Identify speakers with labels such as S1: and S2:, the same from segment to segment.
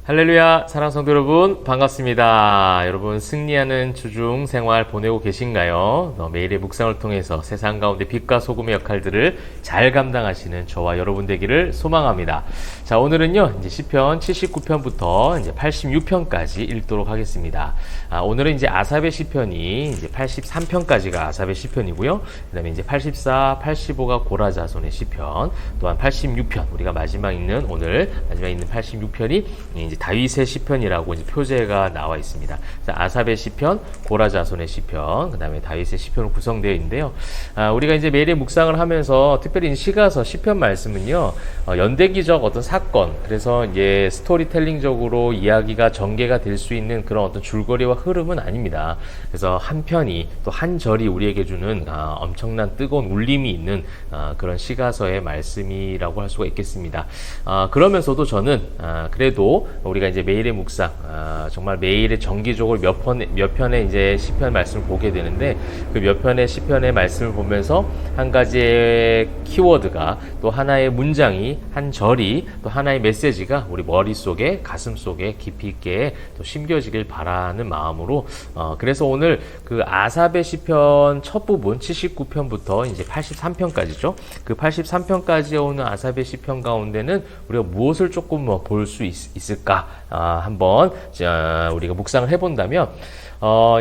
S1: 할렐루야, 사랑하는 성도 여러분, 반갑습니다. 여러분, 승리하는 주중 생활 보내고 계신가요? 매일의 묵상을 통해서 세상 가운데 빛과 소금의 역할들을 잘 감당하시는 저와 여러분 되기를 소망합니다. 자, 오늘은요, 이제 시편 79편부터 이제 86편까지 읽도록 하겠습니다. 오늘은 이제 아삽의 시편이 이제 83편까지가 아삽의 시편이고요. 그 다음에 이제 84, 85가 고라 자손의 시편, 또한 86편, 우리가 마지막 있는 86편이 이제 다윗의 시편이라고 이제 표제가 나와 있습니다. 아삽의 시편, 고라 자손의 시편, 그 다음에 다윗의 시편으로 구성되어 있는데요. 우리가 이제 매일의 묵상을 하면서 특별히 시가서 시편 말씀은요, 연대기적 어떤 사건, 그래서 이제 스토리텔링적으로 이야기가 전개가 될 수 있는 그런 어떤 줄거리와 흐름은 아닙니다. 그래서 한 편이 또 한 절이 우리에게 주는 엄청난 뜨거운 울림이 있는 그런 시가서의 말씀이라고 할 수가 있겠습니다. 그러면서도 저는 그래도 우리가 이제 매일의 묵상, 정말 매일의 정기적으로 몇 편의 이제 시편 말씀을 보게 되는데, 그 몇 편의 시편의 말씀을 보면서 한 가지의 키워드가, 또 하나의 문장이, 한 절이, 또 하나의 메시지가 우리 머릿속에, 가슴 속에 깊이 있게 또 심겨지길 바라는 마음으로, 그래서 오늘 그 아삽의 시편 첫 부분 79편부터 이제 83편까지죠. 그 83편까지 오는 아삽의 시편 가운데는 우리가 무엇을 조금 볼 수 있을까? 한번 우리가 묵상을 해본다면,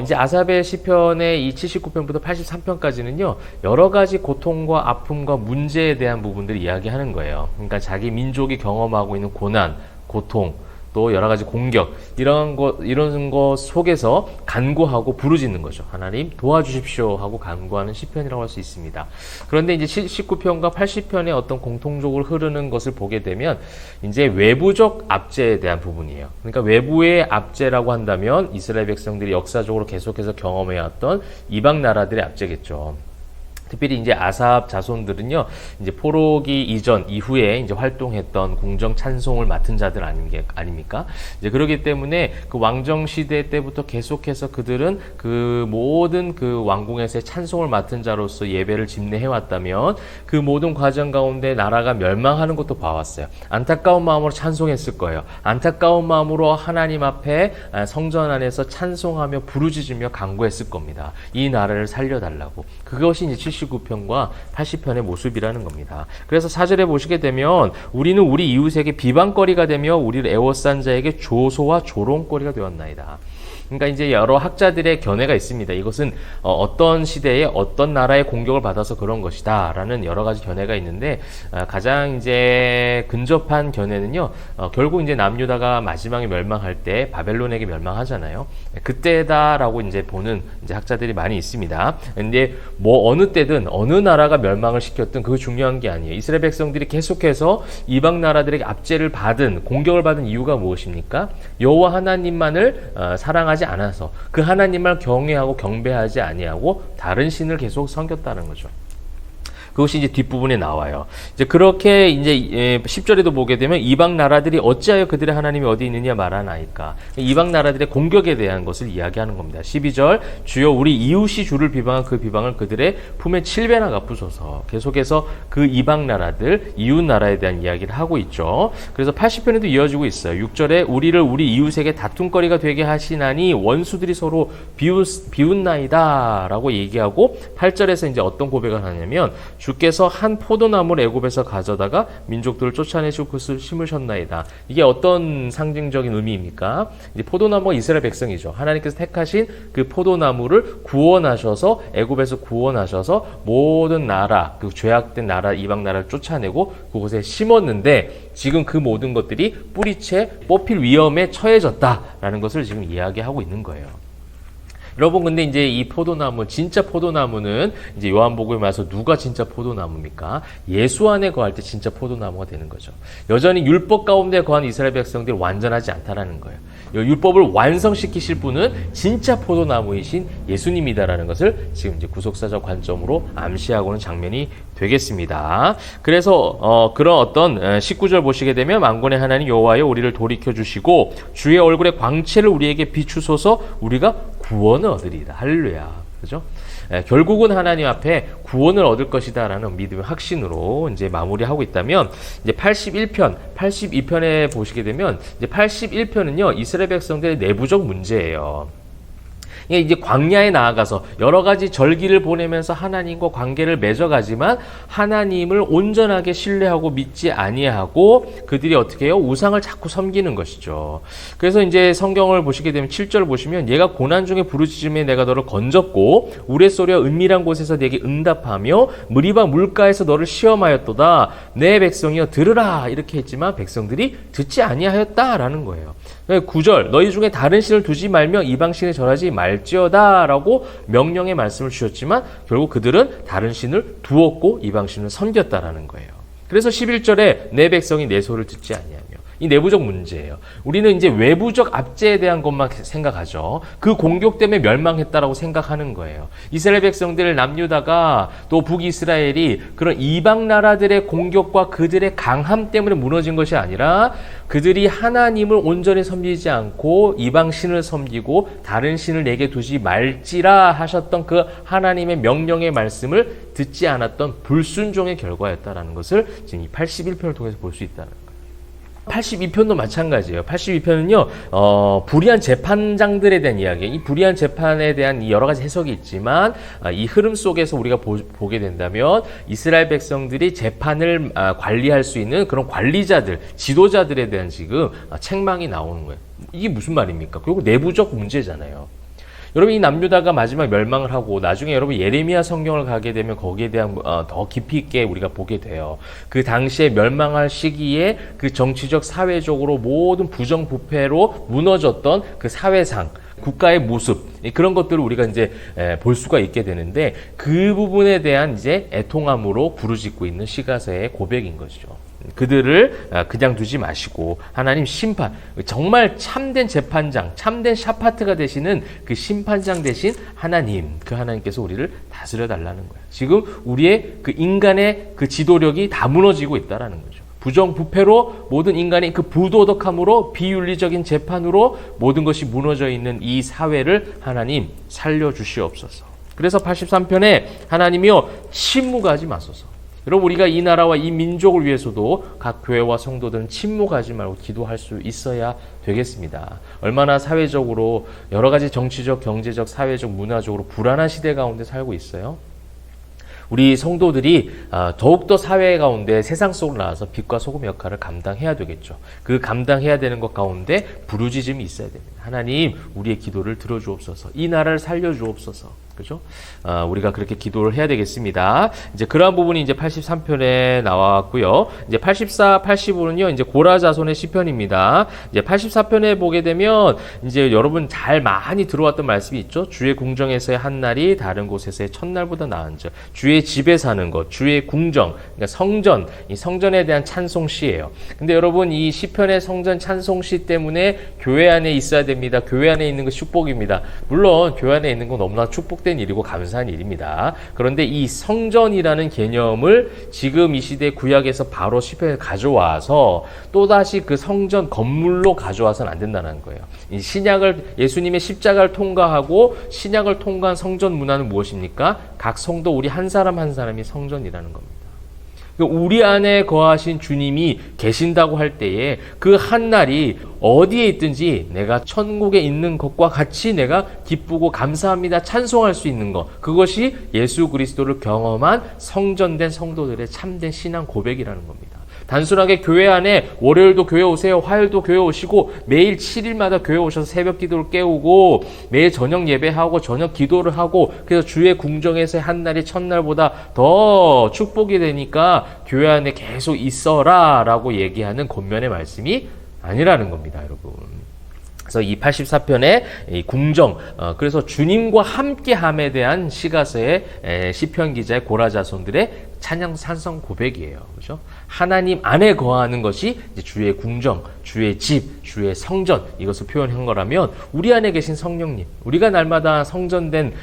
S1: 이제 아삽의 시편의 이 79편부터 83편까지는요, 여러 가지 고통과 아픔과 문제에 대한 부분들을 이야기하는 거예요. 그러니까 자기 민족이 경험하고 있는 고난, 고통, 또 여러 가지 공격, 이런 것 속에서 간구하고 부르짖는 거죠. 하나님 도와주십시오 하고 간구하는 시편이라고 할 수 있습니다. 그런데 이제 79편과 80편의 어떤 공통적으로 흐르는 것을 보게 되면 이제 외부적 압제에 대한 부분이에요. 그러니까 외부의 압제라고 한다면 이스라엘 백성들이 역사적으로 계속해서 경험해왔던 이방 나라들의 압제겠죠. 특별히 이제 아삽 자손들은요, 이제 포로기 이전 이후에 이제 활동했던 궁정 찬송을 맡은 자들 아닙니까? 이제 그러기 때문에 그 왕정 시대 때부터 계속해서 그들은 그 모든 그 왕궁에서의 찬송을 맡은 자로서 예배를 집례해 왔다면, 그 모든 과정 가운데 나라가 멸망하는 것도 봐왔어요. 안타까운 마음으로 찬송했을 거예요. 안타까운 마음으로 하나님 앞에 성전 안에서 찬송하며 부르짖으며 간구했을 겁니다. 이 나라를 살려달라고. 그것이 이제 79편과 80편의 모습이라는 겁니다. 그래서 4절에 보시게 되면, 우리는 우리 이웃에게 비방거리가 되며 우리를 애워싼 자에게 조소와 조롱거리가 되었나이다. 그러니까 이제 여러 학자들의 견해가 있습니다. 이것은 어떤 시대에 어떤 나라의 공격을 받아서 그런 것이다 라는 여러 가지 견해가 있는데, 가장 이제 근접한 견해는요, 결국 이제 남유다가 마지막에 멸망할 때 바벨론에게 멸망하잖아요. 그때다라고 이제 보는 이제 학자들이 많이 있습니다. 근데 뭐 어느 때든 어느 나라가 멸망을 시켰든 그거 중요한 게 아니에요. 이스라엘 백성들이 계속해서 이방 나라들에게 압제를 받은, 공격을 받은 이유가 무엇입니까? 여호와 하나님만을 사랑하지 않아서, 그 하나님을 경외하고 경배하지 아니하고 다른 신을 계속 섬겼다는 거죠. 그것이 이제 뒷부분에 나와요. 이제 그렇게 이제 10절에도 보게 되면, 이방 나라들이 어찌하여 그들의 하나님이 어디 있느냐 말하나이까. 이방 나라들의 공격에 대한 것을 이야기하는 겁니다. 12절, 주여 우리 이웃이 주를 비방한 그 비방을 그들의 품에 7배나 갚으소서. 계속해서 그 이방 나라들, 이웃 나라에 대한 이야기를 하고 있죠. 그래서 80편에도 이어지고 있어요. 6절에 우리를 우리 이웃에게 다툼거리가 되게 하시나니 원수들이 서로 비웃나이다 라고 얘기하고, 8절에서 이제 어떤 고백을 하냐면, 주께서 한 포도나무를 애굽에서 가져다가 민족들을 쫓아내시고 그것을 심으셨나이다. 이게 어떤 상징적인 의미입니까? 이제 포도나무가 이스라엘 백성이죠. 하나님께서 택하신 그 포도나무를 구원하셔서, 애굽에서 구원하셔서 모든 나라, 그 죄악된 나라, 이방 나라를 쫓아내고 그곳에 심었는데, 지금 그 모든 것들이 뿌리채 뽑힐 위험에 처해졌다라는 것을 지금 이야기하고 있는 거예요. 여러분, 근데 이제 이 포도나무, 진짜 포도나무는 이제 요한복음에 와서 누가 진짜 포도나무입니까? 예수 안에 거할 때 진짜 포도나무가 되는 거죠. 여전히 율법 가운데 거한 이스라엘 백성들이 완전하지 않다라는 거예요. 율법을 완성시키실 분은 진짜 포도나무이신 예수님이다라는 것을 지금 이제 구속사적 관점으로 암시하고는 장면이 되겠습니다. 그래서 그런 어떤 19절 보시게 되면, 만군의 하나님 여호와여 우리를 돌이켜 주시고 주의 얼굴의 광채를 우리에게 비추소서, 우리가 구원을 얻으리이다. 할렐루야. 그죠? 결국은 하나님 앞에 구원을 얻을 것이다라는 믿음의 확신으로 이제 마무리하고 있다면, 이제 81편, 82편에 보시게 되면 이제 81편은요 이스라엘 백성들의 내부적 문제예요. 이제 광야에 나아가서 여러 가지 절기를 보내면서 하나님과 관계를 맺어가지만 하나님을 온전하게 신뢰하고 믿지 아니하고 그들이 어떻게 해요? 우상을 자꾸 섬기는 것이죠. 그래서 이제 성경을 보시게 되면 7절을 보시면 얘가 고난 중에 부르짖음에 내가 너를 건졌고 우레소리와 은밀한 곳에서 내게 응답하며 무리바 물가에서 너를 시험하였도다. 내 백성이여 들으라 이렇게 했지만 백성들이 듣지 아니하였다라는 거예요. 9절 너희 중에 다른 신을 두지 말며 이방신에 절하지 말지어다라고 명령의 말씀을 주셨지만 결국 그들은 다른 신을 두었고 이방신을 섬겼다라는 거예요. 그래서 11절에 내 백성이 내 소리를 듣지 아니하며, 이 내부적 문제예요. 우리는 이제 외부적 압제에 대한 것만 생각하죠. 그 공격 때문에 멸망했다라고 생각하는 거예요. 이스라엘 백성들 남유다가 또 북이스라엘이 그런 이방 나라들의 공격과 그들의 강함 때문에 무너진 것이 아니라 그들이 하나님을 온전히 섬기지 않고 이방 신을 섬기고 다른 신을 내게 두지 말지라 하셨던 그 하나님의 명령의 말씀을 듣지 않았던 불순종의 결과였다라는 것을 지금 이 81편을 통해서 볼 수 있다는 거예요. 82편도 마찬가지예요. 82편은요, 불의한 재판장들에 대한 이야기, 이 불의한 재판에 대한 이 여러 가지 해석이 있지만, 이 흐름 속에서 우리가 보게 된다면, 이스라엘 백성들이 재판을 관리할 수 있는 그런 관리자들, 지도자들에 대한 지금 책망이 나오는 거예요. 이게 무슨 말입니까? 결국 내부적 문제잖아요. 여러분, 이 남유다가 마지막 멸망을 하고 나중에 여러분 예레미야 성경을 가게 되면 거기에 대한 더 깊이 있게 우리가 보게 돼요. 그 당시에 멸망할 시기에 그 정치적 사회적으로 모든 부정부패로 무너졌던 그 사회상, 국가의 모습, 그런 것들을 우리가 이제 볼 수가 있게 되는데 그 부분에 대한 이제 애통함으로 부르짖고 있는 시가서의 고백인 것이죠. 그들을 그냥 두지 마시고 하나님 심판, 정말 참된 재판장, 참된 샤파트가 되시는 그 심판장 대신 하나님, 그 하나님께서 우리를 다스려 달라는 거예요. 지금 우리의 그 인간의 그 지도력이 다 무너지고 있다라는 거죠. 부정부패로 모든 인간이 그 부도덕함으로 비윤리적인 재판으로 모든 것이 무너져 있는 이 사회를 하나님 살려주시옵소서. 그래서 83편에 하나님이여 침묵하지 마소서. 여러분, 우리가 이 나라와 이 민족을 위해서도 각 교회와 성도들은 침묵하지 말고 기도할 수 있어야 되겠습니다. 얼마나 사회적으로 여러 가지 정치적, 경제적, 사회적, 문화적으로 불안한 시대 가운데 살고 있어요. 우리 성도들이 더욱더 사회 가운데 세상 속으로 나와서 빛과 소금 역할을 감당해야 되겠죠. 그 감당해야 되는 것 가운데 부르짖음이 있어야 됩니다. 하나님, 우리의 기도를 들어주옵소서. 이 나라를 살려주옵소서. 그죠? 우리가 그렇게 기도를 해야 되겠습니다. 이제 그러한 부분이 이제 83편에 나왔고요. 이제 84, 85는요, 이제 고라 자손의 시편입니다. 이제 84편에 보게 되면 이제 여러분 잘 많이 들어왔던 말씀이 있죠. 주의 궁정에서의 한 날이 다른 곳에서의 첫날보다 나은 즉, 주의 집에 사는 것, 주의 궁정, 그러니까 성전, 이 성전에 대한 찬송시예요. 근데 여러분 이 시편의 성전 찬송시 때문에 교회 안에 있어야 됩니다. 교회 안에 있는 거 축복입니다. 물론 교회 안에 있는 건 너무나 축복된 일이고 감사한 일입니다. 그런데 이 성전이라는 개념을 지금 이 시대 구약에서 바로 시편에 가져와서 또다시 그 성전 건물로 가져와서는 안 된다는 거예요. 이 신약을, 예수님의 십자가를 통과하고 신약을 통과한 성전 문화는 무엇입니까? 각 성도 우리 한 사람 한 사람이 성전이라는 겁니다. 우리 안에 거하신 주님이 계신다고 할 때에 그 한 날이 어디에 있든지 내가 천국에 있는 것과 같이 내가 기쁘고 감사합니다 찬송할 수 있는 것, 그것이 예수 그리스도를 경험한 성전된 성도들의 참된 신앙 고백이라는 겁니다. 단순하게 교회 안에 월요일도 교회 오세요, 화요일도 교회 오시고 매일 7일마다 교회 오셔서 새벽 기도를 깨우고 매일 저녁 예배하고 저녁 기도를 하고 그래서 주의 궁정에서의 한 날이 첫날보다 더 축복이 되니까 교회 안에 계속 있어라 라고 얘기하는 권면의 말씀이 아니라는 겁니다, 여러분. 그래서 이 84편의 이 궁정, 그래서 주님과 함께함에 대한 시가서의 시편 기자의 고라 자손들의 찬양 찬성 고백이에요. 그렇죠? 하나님 안에 거하는 것이 이제 주의 궁정, 주의 집, 주의 성전, 이것을 표현한 거라면 우리 안에 계신 성령님, 우리가 날마다 성전된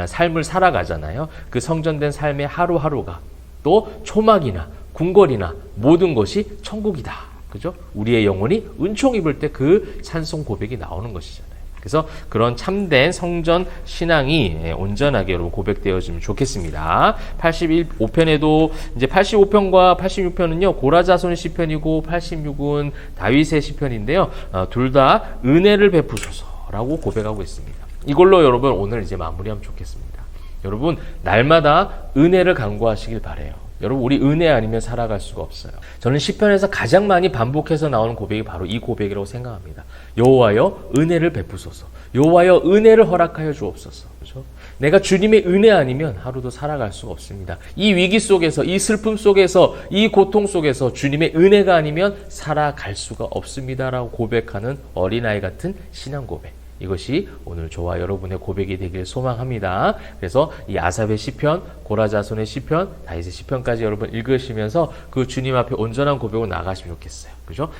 S1: 삶을 살아가잖아요. 그 성전된 삶의 하루하루가 또 초막이나 궁궐이나 모든 것이 천국이다. 그죠? 우리의 영혼이 은총 입을 때 그 찬송 고백이 나오는 것이잖아요. 그래서 그런 참된 성전 신앙이 온전하게 여러분 고백되어지면 좋겠습니다. 85편에도 이제 85편과 86편은요 고라자손의 시편이고 86은 다윗의 시편인데요. 둘 다 은혜를 베푸소서라고 고백하고 있습니다. 이걸로 여러분 오늘 이제 마무리하면 좋겠습니다. 여러분 날마다 은혜를 간구하시길 바래요. 여러분 우리 은혜 아니면 살아갈 수가 없어요. 저는 시편에서 가장 많이 반복해서 나오는 고백이 바로 이 고백이라고 생각합니다. 여호와여 은혜를 베푸소서. 여호와여 은혜를 허락하여 주옵소서. 그렇죠? 내가 주님의 은혜 아니면 하루도 살아갈 수가 없습니다. 이 위기 속에서, 이 슬픔 속에서, 이 고통 속에서 주님의 은혜가 아니면 살아갈 수가 없습니다라고 고백하는 어린아이 같은 신앙 고백. 이것이 오늘 저와 여러분의 고백이 되길 소망합니다. 그래서 이 아삽의 시편, 고라자손의 시편, 다윗의 시편까지 여러분 읽으시면서 그 주님 앞에 온전한 고백으로 나가시면 좋겠어요. 그죠?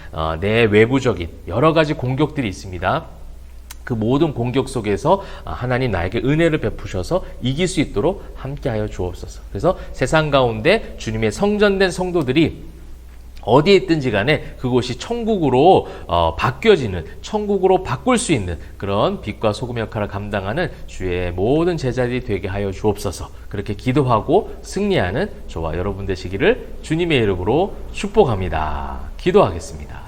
S1: 내 외부적인 여러 가지 공격들이 있습니다. 그 모든 공격 속에서 하나님 나에게 은혜를 베푸셔서 이길 수 있도록 함께하여 주옵소서. 그래서 세상 가운데 주님의 성전된 성도들이 어디에 있든지 간에 그곳이 천국으로 바뀌어지는, 천국으로 바꿀 수 있는 그런 빛과 소금 역할을 감당하는 주의 모든 제자들이 되게 하여 주옵소서. 그렇게 기도하고 승리하는 저와 여러분 되시기를 주님의 이름으로 축복합니다. 기도하겠습니다.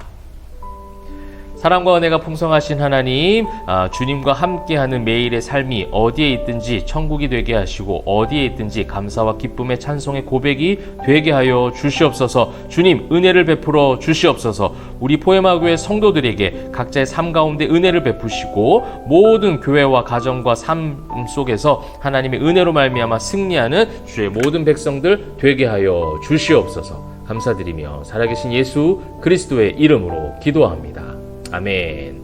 S1: 사랑과 은혜가 풍성하신 하나님, 주님과 함께하는 매일의 삶이 어디에 있든지 천국이 되게 하시고 어디에 있든지 감사와 기쁨의 찬송의 고백이 되게 하여 주시옵소서. 주님 은혜를 베풀어 주시옵소서. 우리 포에마교회 성도들에게 각자의 삶 가운데 은혜를 베푸시고 모든 교회와 가정과 삶 속에서 하나님의 은혜로 말미암아 승리하는 주의 모든 백성들 되게 하여 주시옵소서. 감사드리며 살아계신 예수 그리스도의 이름으로 기도합니다. 아멘.